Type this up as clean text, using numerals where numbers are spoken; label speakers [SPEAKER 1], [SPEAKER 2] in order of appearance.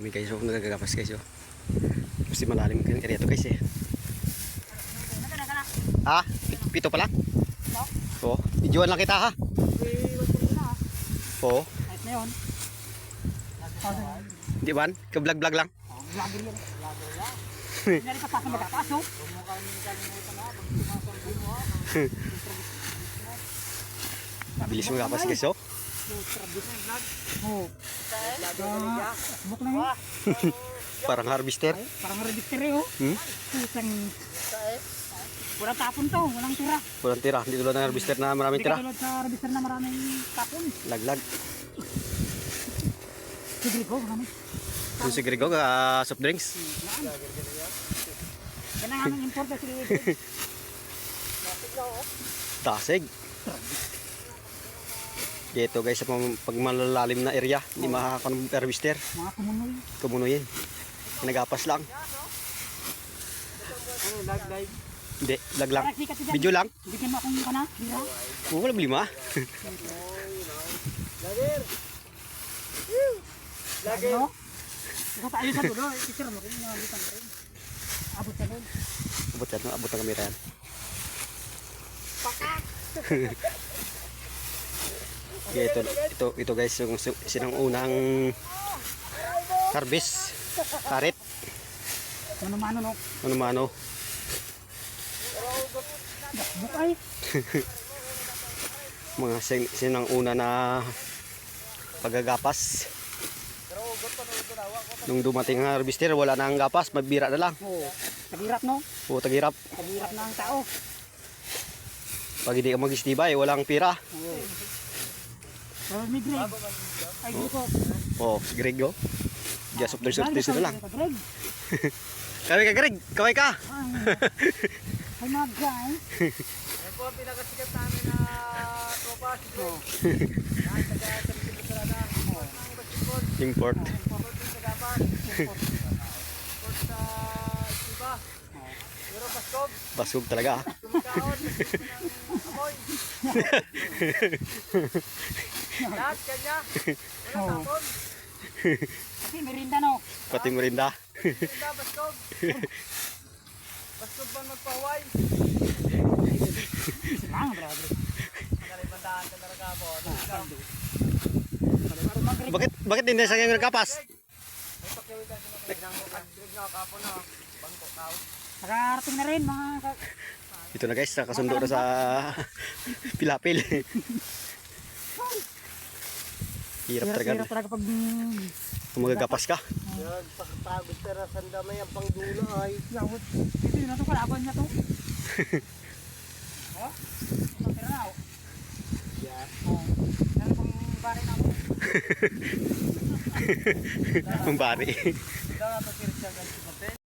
[SPEAKER 1] May guys, so nagagapas guys, oh. Kasi malalim yung area to guys eh. Ah, pito pala? Oo. Videoan lang kita ha. Oo.
[SPEAKER 2] Kahit na yun.
[SPEAKER 1] Di ba? Ka-vlog-vlog lang.
[SPEAKER 2] Vlogger yan. Hindi rin pa sa magkataas, no?
[SPEAKER 1] Bilis mo gapas guys, oh.
[SPEAKER 2] Oo. Buk na yun.
[SPEAKER 1] Parang harvester.
[SPEAKER 2] Parang register eh, oh. Pusang... Walang tapon to, walang tira.
[SPEAKER 1] Walang tira. Hindi tulad ng harvester na maraming
[SPEAKER 2] Hindi
[SPEAKER 1] tira.
[SPEAKER 2] katulad sa register na maraming tapon.
[SPEAKER 1] Laglag.
[SPEAKER 2] Sigri ko, marami.
[SPEAKER 1] Yung sigrego, soft drinks.
[SPEAKER 2] Yan ang aming import na sigri ko.
[SPEAKER 1] Tasig. Dito guys, sa pag malalalim na area, hindi makakakuha ng harvester.
[SPEAKER 2] Mga kumunoy.
[SPEAKER 1] Kumunuyin. Nagapas lang. Hindi, lag lang. Video lang.
[SPEAKER 2] Bigyan mo akong kana, dira.
[SPEAKER 1] Wala lima.
[SPEAKER 2] Lagi. No? Ikaw tayo sa dulo, picture mo rin, yung abutan rin. Abot sa doon.
[SPEAKER 1] Abot ang kamera yan.
[SPEAKER 2] Pakak!
[SPEAKER 1] Okay, ito guys, yung sinang unang harvest. Karet.
[SPEAKER 2] Mano-mano, no?
[SPEAKER 1] Ano-mano.
[SPEAKER 2] Bukay.
[SPEAKER 1] Mga sinang una na paggagapas. Nung dumating ang harvester, wala na ang gapas, magbira na lang.
[SPEAKER 2] Oo. Tagirap, no?
[SPEAKER 1] O, tagirap.
[SPEAKER 2] Tagirap na ang tao.
[SPEAKER 1] Pag hindi ka mag-istibay, walang pira.
[SPEAKER 2] Oo. So, may Greg. Ay, dito.
[SPEAKER 1] O, si Greg, oh. Just of the surface na lang.
[SPEAKER 2] Greg.
[SPEAKER 1] Kaway ka, Greg. Kaway ka.
[SPEAKER 2] Ay, mga guys.
[SPEAKER 3] Yan po ang pinakasikat namin na tropa, si Greg.
[SPEAKER 1] Import.
[SPEAKER 3] Import din sa Gapas. Import sa Iba. Pero Baskog,
[SPEAKER 1] Basog talaga, ah.
[SPEAKER 3] tumikaon. Amoy. Lahat kanya. Wala tapon.
[SPEAKER 2] Kasi merinda, no?
[SPEAKER 1] Pati merinda.
[SPEAKER 3] Tinda, Baskog. Baskog ba magpahuway?
[SPEAKER 2] Silang, brother.
[SPEAKER 3] Nakalipandaan ka na ragabo.
[SPEAKER 1] Bakit hindi sa kanyang nagkapas?
[SPEAKER 3] May pakiwi ka sa mga Greg na kapon na. Bangko tao.
[SPEAKER 2] Nakarating na rin, mga...
[SPEAKER 1] Ito na guys, nakasundo na sa pilapil. Hirap
[SPEAKER 2] Hirap
[SPEAKER 1] talaga.
[SPEAKER 2] talaga pag...
[SPEAKER 1] Kung magagapas ka.
[SPEAKER 3] Yan, pagpagod pero sanda may ang pangdulo ay.
[SPEAKER 2] Yawot. Ito yun na ito, kalaban niya to. Oh? Ang tira na, oh.
[SPEAKER 3] Yan.
[SPEAKER 2] Oh. Dahil pang bari na ako.
[SPEAKER 1] Ang bari.
[SPEAKER 3] Ikaw ang magkiritsya ng